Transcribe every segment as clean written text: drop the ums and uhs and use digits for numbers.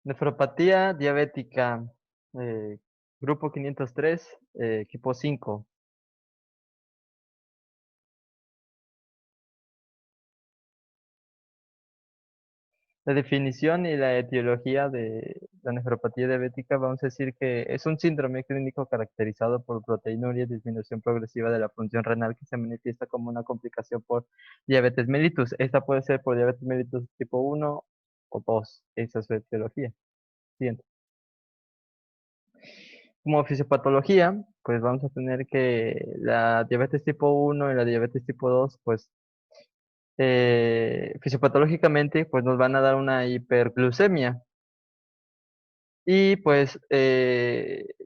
Nefropatía diabética, eh, grupo 503, equipo 5. La definición y la etiología de la nefropatía diabética, vamos a decir que es un síndrome clínico caracterizado por proteinuria y disminución progresiva de la función renal que se manifiesta como una complicación por diabetes mellitus. Esta puede ser por diabetes mellitus tipo 1 o 2. Esa es su etiología. Siguiente. Como fisiopatología, pues vamos a tener que la diabetes tipo 1 y la diabetes tipo 2, pues fisiopatológicamente, pues nos van a dar una hiperglucemia. Y pues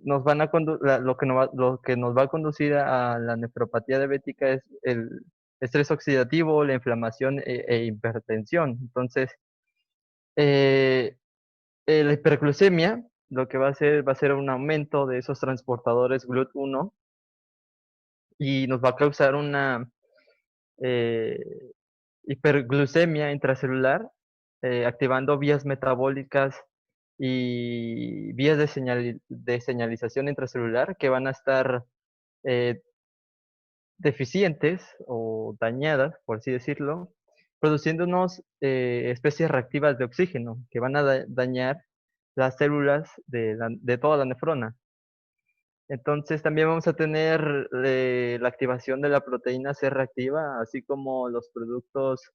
nos van a lo que nos va a conducir a la nefropatía diabética es el estrés oxidativo, la inflamación e hipertensión. Entonces, eh, la hiperglucemia lo que va a ser un aumento de esos transportadores GLUT1 y nos va a causar una eh, hiperglucemia intracelular, activando vías metabólicas y vías de señalización intracelular que van a estar eh, deficientes o dañadas, por así decirlo, produciéndonos especies reactivas de oxígeno que van a dañar las células de toda la nefrona. Entonces también vamos a tener la activación de la proteína C reactiva, así como los productos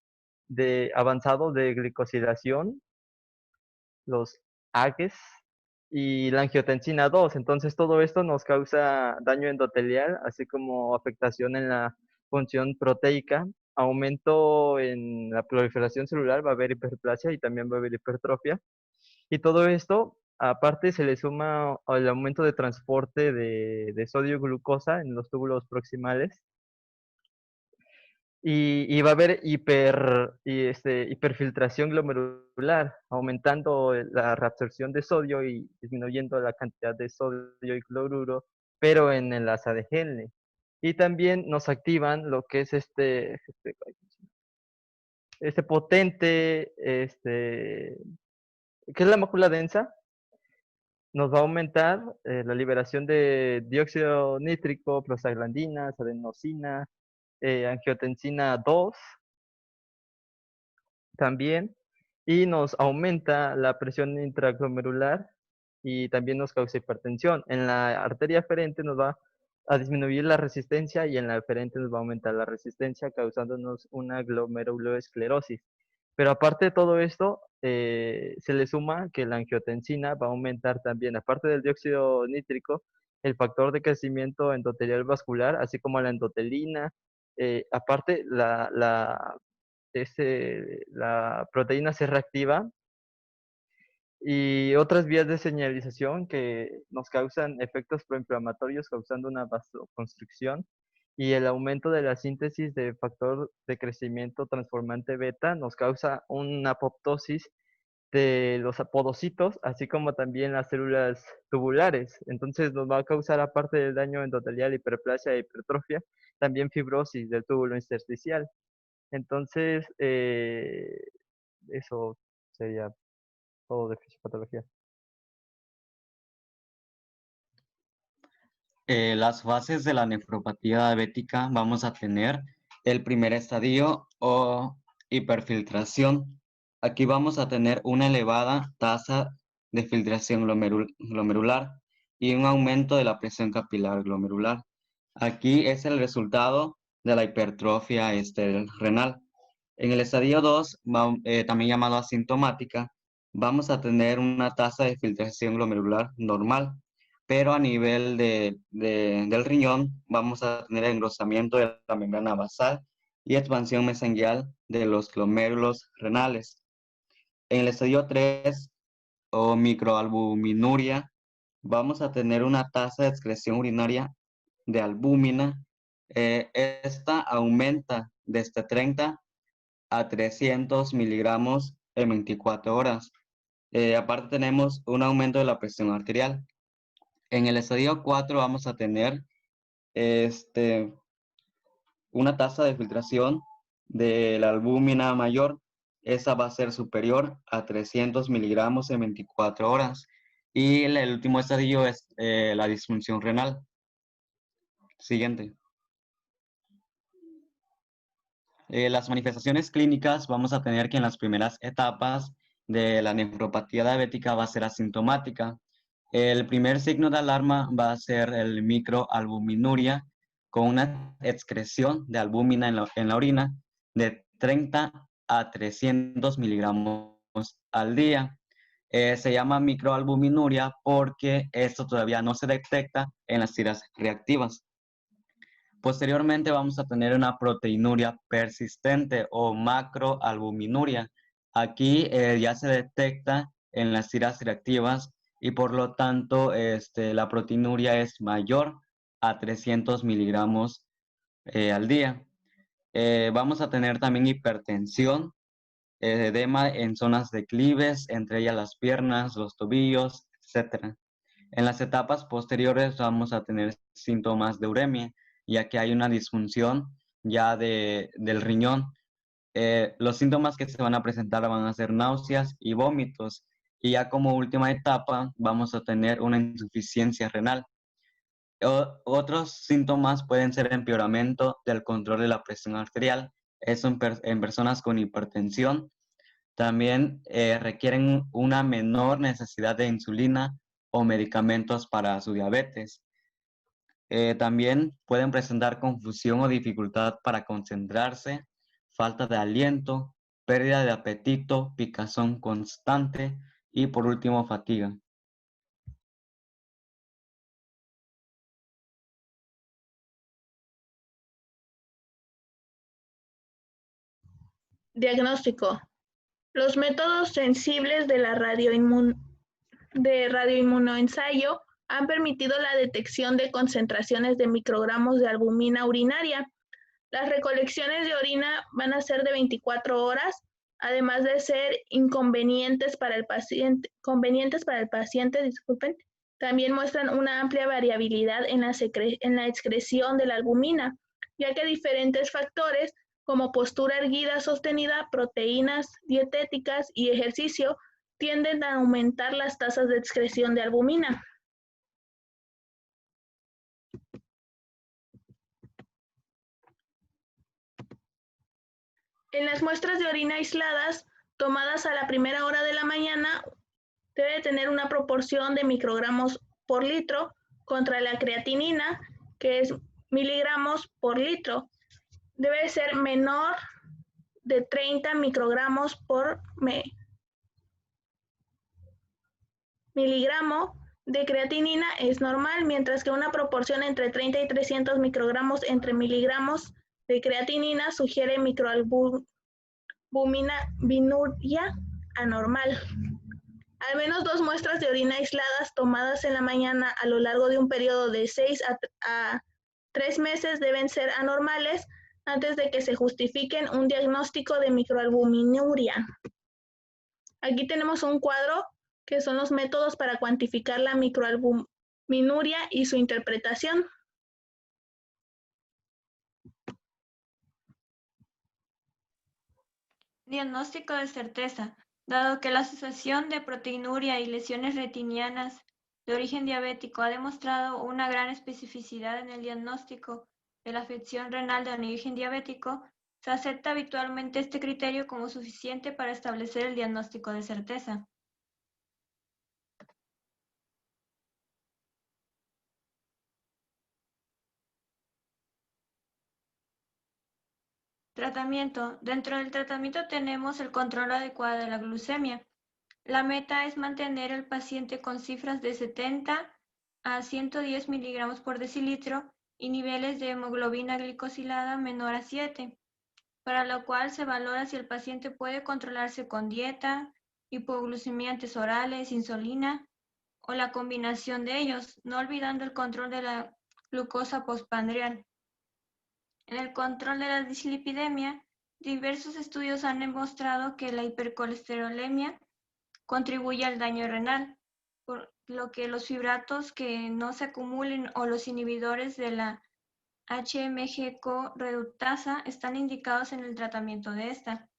avanzados de glicosilación, los AGEs y la angiotensina 2. Entonces todo esto nos causa daño endotelial, así como afectación en la función proteica, aumento en la proliferación celular, va a haber hiperplasia y también va a haber hipertrofia. Y todo esto, aparte, se le suma al aumento de transporte de sodio y glucosa en los túbulos proximales. Y va a haber hiperfiltración glomerular, aumentando la reabsorción de sodio y disminuyendo la cantidad de sodio y cloruro, pero en el asa de Henle. Y también nos activan lo que es este potente, que es la mácula densa. Nos va a aumentar la liberación de dióxido nítrico, prostaglandinas, adenosina, angiotensina 2 también, y nos aumenta la presión intraglomerular y también nos causa hipertensión. En la arteria aferente nos va a disminuir la resistencia y en la aferente nos va a aumentar la resistencia, causándonos una glomeruloesclerosis. Pero aparte de todo esto, se le suma que la angiotensina va a aumentar también, aparte del dióxido nítrico, el factor de crecimiento endotelial vascular, así como la endotelina. Aparte, la proteína se reactiva y otras vías de señalización que nos causan efectos proinflamatorios, causando una vasoconstricción y el aumento de la síntesis de factor de crecimiento transformante beta nos causa una apoptosis de los apodocitos, así como también las células tubulares. Entonces nos va a causar, aparte del daño endotelial, hiperplasia e hipertrofia, también fibrosis del túbulo intersticial. Entonces, eso sería todo de fisiopatología. Las fases de la nefropatía diabética vamos a tener el primer estadio o hiperfiltración. Aquí vamos a tener una elevada tasa de filtración glomerular y un aumento de la presión capilar glomerular. Aquí es el resultado de la hipertrofia renal. En el estadio 2, también llamado asintomática, vamos a tener una tasa de filtración glomerular normal, pero a nivel del riñón vamos a tener engrosamiento de la membrana basal y expansión mesangial de los glomérulos renales. En el estadio 3 o microalbuminuria, vamos a tener una tasa de excreción urinaria de albúmina. Esta aumenta desde 30 a 300 miligramos en 24 horas. Aparte tenemos un aumento de la presión arterial. En el estadio 4 vamos a tener este, una tasa de filtración de la albúmina mayor esa va a ser superior a 300 miligramos en 24 horas. Y el último estadio es la disfunción renal. Siguiente. Las manifestaciones clínicas vamos a tener que en las primeras etapas de la nefropatía diabética va a ser asintomática. El primer signo de alarma va a ser el microalbuminuria con una excreción de albúmina en la orina de 30 a 300 miligramos al día. Se llama microalbuminuria porque esto todavía no se detecta en las tiras reactivas. Posteriormente vamos a tener una proteinuria persistente o macroalbuminuria. Aquí ya se detecta en las tiras reactivas y por lo tanto la proteinuria es mayor a 300 miligramos al día. Vamos a tener también hipertensión, edema en zonas declives, entre ellas las piernas, los tobillos, etc. En las etapas posteriores vamos a tener síntomas de uremia, ya que hay una disfunción ya del riñón. Los síntomas que se van a presentar van a ser náuseas y vómitos. Y ya como última etapa vamos a tener una insuficiencia renal. Otros síntomas pueden ser empeoramiento del control de la presión arterial, eso en personas con hipertensión. También requieren una menor necesidad de insulina o medicamentos para su diabetes. También pueden presentar confusión o dificultad para concentrarse, falta de aliento, pérdida de apetito, picazón constante y por último fatiga. Diagnóstico. Los métodos sensibles de la radioinmunoensayo han permitido la detección de concentraciones de microgramos de albúmina urinaria. Las recolecciones de orina van a ser de 24 horas, además de ser inconvenientes para el paciente, también muestran una amplia variabilidad en la excreción de la albúmina, ya que diferentes factores como postura erguida sostenida, proteínas dietéticas y ejercicio tienden a aumentar las tasas de excreción de albúmina. En las muestras de orina aisladas, tomadas a la primera hora de la mañana, debe tener una proporción de microgramos por litro contra la creatinina, que es miligramos por litro. Debe ser menor de 30 microgramos por miligramo de creatinina es normal, mientras que una proporción entre 30 y 300 microgramos entre miligramos de creatinina sugiere microalbuminuria anormal. Al menos 2 muestras de orina aisladas tomadas en la mañana a lo largo de un periodo de 6 a 3 meses deben ser anormales antes de que se justifiquen un diagnóstico de microalbuminuria. Aquí tenemos un cuadro que son los métodos para cuantificar la microalbuminuria y su interpretación. Diagnóstico de certeza. Dado que la asociación de proteinuria y lesiones retinianas de origen diabético ha demostrado una gran especificidad en el diagnóstico de la afección renal de origen diabético, se acepta habitualmente este criterio como suficiente para establecer el diagnóstico de certeza. Tratamiento. Dentro del tratamiento tenemos el control adecuado de la glucemia. La meta es mantener al paciente con cifras de 70 a 110 miligramos por decilitro y niveles de hemoglobina glicosilada menor a 7, para lo cual se valora si el paciente puede controlarse con dieta, hipoglucemiantes orales, insulina o la combinación de ellos, no olvidando el control de la glucosa postprandial. En el control de la dislipidemia, diversos estudios han demostrado que la hipercolesterolemia contribuye al daño renal, por lo que los fibratos que no se acumulen o los inhibidores de la HMG-CoReductasa están indicados en el tratamiento de esta.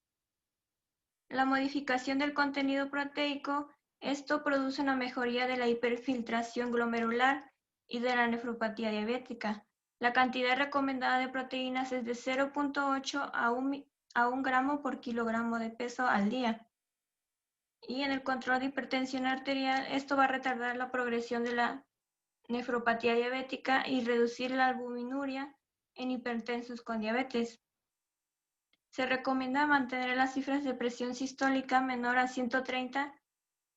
la modificación del contenido proteico, esto produce una mejoría de la hiperfiltración glomerular y de la nefropatía diabética. La cantidad recomendada de proteínas es de 0.8 a 1 gramo por kilogramo de peso al día. Y en el control de hipertensión arterial, esto va a retardar la progresión de la nefropatía diabética y reducir la albuminuria en hipertensos con diabetes. Se recomienda mantener las cifras de presión sistólica menor a 130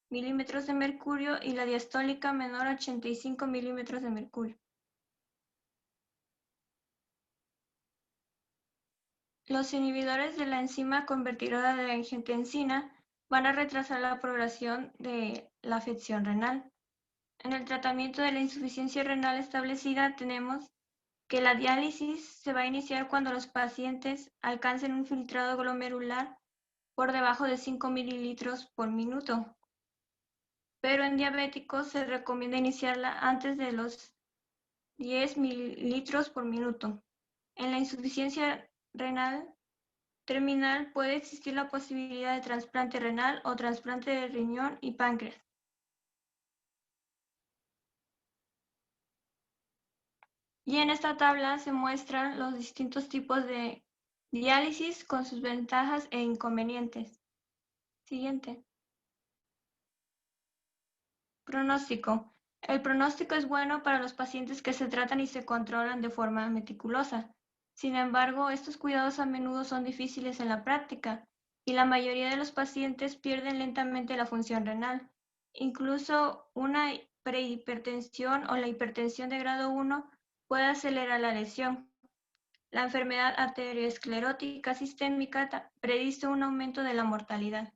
milímetros de mercurio y la diastólica menor a 85 milímetros de mercurio. Los inhibidores de la enzima convertidora de angiotensina van a retrasar la progresión de la afección renal. En el tratamiento de la insuficiencia renal establecida tenemos que la diálisis se va a iniciar cuando los pacientes alcancen un filtrado glomerular por debajo de 5 mililitros por minuto. Pero en diabéticos se recomienda iniciarla antes de los 10 mililitros por minuto. En la insuficiencia renal terminal puede existir la posibilidad de trasplante renal o trasplante de riñón y páncreas. Y en esta tabla se muestran los distintos tipos de diálisis con sus ventajas e inconvenientes. Siguiente. Pronóstico. El pronóstico es bueno para los pacientes que se tratan y se controlan de forma meticulosa. Sin embargo, estos cuidados a menudo son difíciles en la práctica y la mayoría de los pacientes pierden lentamente la función renal. Incluso una prehipertensión o la hipertensión de grado 1 puede acelerar la lesión. La enfermedad arteriosclerótica sistémica predice un aumento de la mortalidad.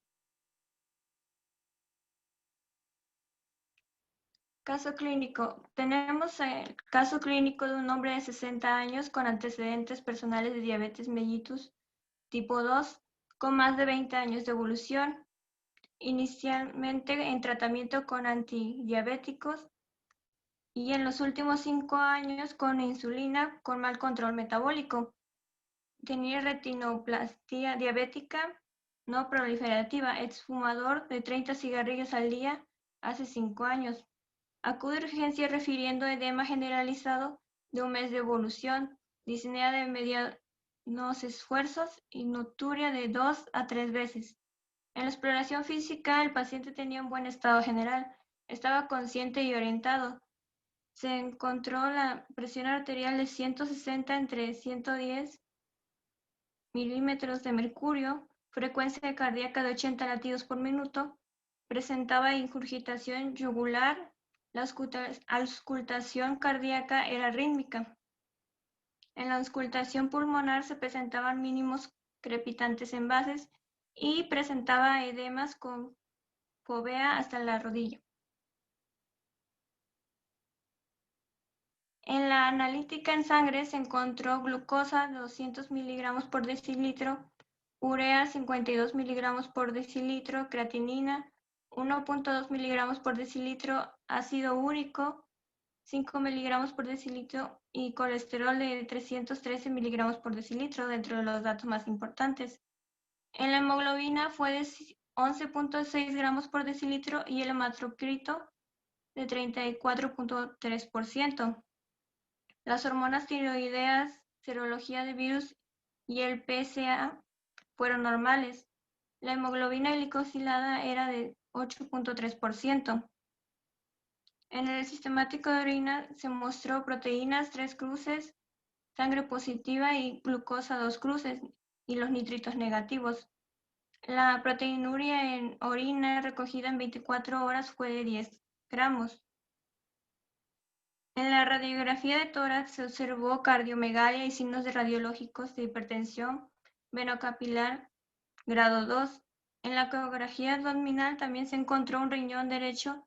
Caso clínico. Tenemos el caso clínico de un hombre de 60 años con antecedentes personales de diabetes mellitus tipo 2, con más de 20 años de evolución, inicialmente en tratamiento con antidiabéticos y en los últimos 5 años con insulina con mal control metabólico. Tenía retinoplastia diabética no proliferativa, exfumador de 30 cigarrillos al día hace 5 años. Acude a urgencia refiriendo edema generalizado de un mes de evolución, disnea de medianos esfuerzos y nocturia de 2 a 3 veces. En la exploración física, el paciente tenía un buen estado general, estaba consciente y orientado. Se encontró la presión arterial de 160 entre 110 milímetros de mercurio, frecuencia cardíaca de 80 latidos por minuto, presentaba ingurgitación yugular, la auscultación cardíaca era rítmica. En la auscultación pulmonar se presentaban mínimos crepitantes en bases y presentaba edemas con fovea hasta la rodilla. En la analítica en sangre se encontró glucosa de 200 miligramos por decilitro, urea 52 miligramos por decilitro, creatinina 1.2 miligramos por decilitro, ácido úrico 5 miligramos por decilitro y colesterol de 313 miligramos por decilitro, dentro de los datos más importantes. En la hemoglobina fue de 11.6 gramos por decilitro y el hematocrito de 34.3%. Las hormonas tiroideas, serología de virus y el PSA fueron normales. La hemoglobina glicosilada era de 8.3%. En el sistemático de orina se mostró proteínas 3 cruces, sangre positiva y glucosa 2 cruces y los nitritos negativos. La proteinuria en orina recogida en 24 horas fue de 10 gramos. En la radiografía de tórax se observó cardiomegalia y signos radiológicos de hipertensión venocapilar grado 2. En la ecografía abdominal también se encontró un riñón derecho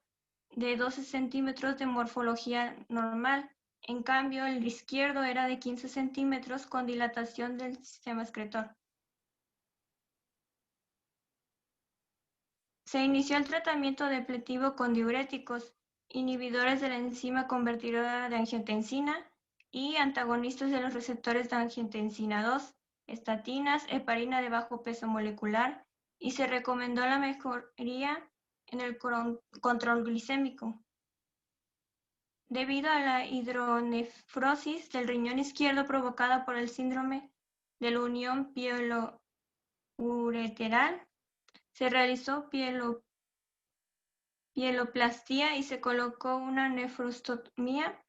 de 12 centímetros de morfología normal. En cambio, el izquierdo era de 15 centímetros con dilatación del sistema excretor. Se inició el tratamiento depletivo con diuréticos, inhibidores de la enzima convertidora de angiotensina y antagonistas de los receptores de angiotensina 2, estatinas, heparina de bajo peso molecular y se recomendó la mejoría en el control glicémico. Debido a la hidronefrosis del riñón izquierdo provocada por el síndrome de la unión pielo-ureteral, se realizó pieloplastia y se colocó una nefrostomía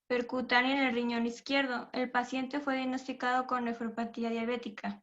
percutánea en el riñón izquierdo. El paciente fue diagnosticado con nefropatía diabética.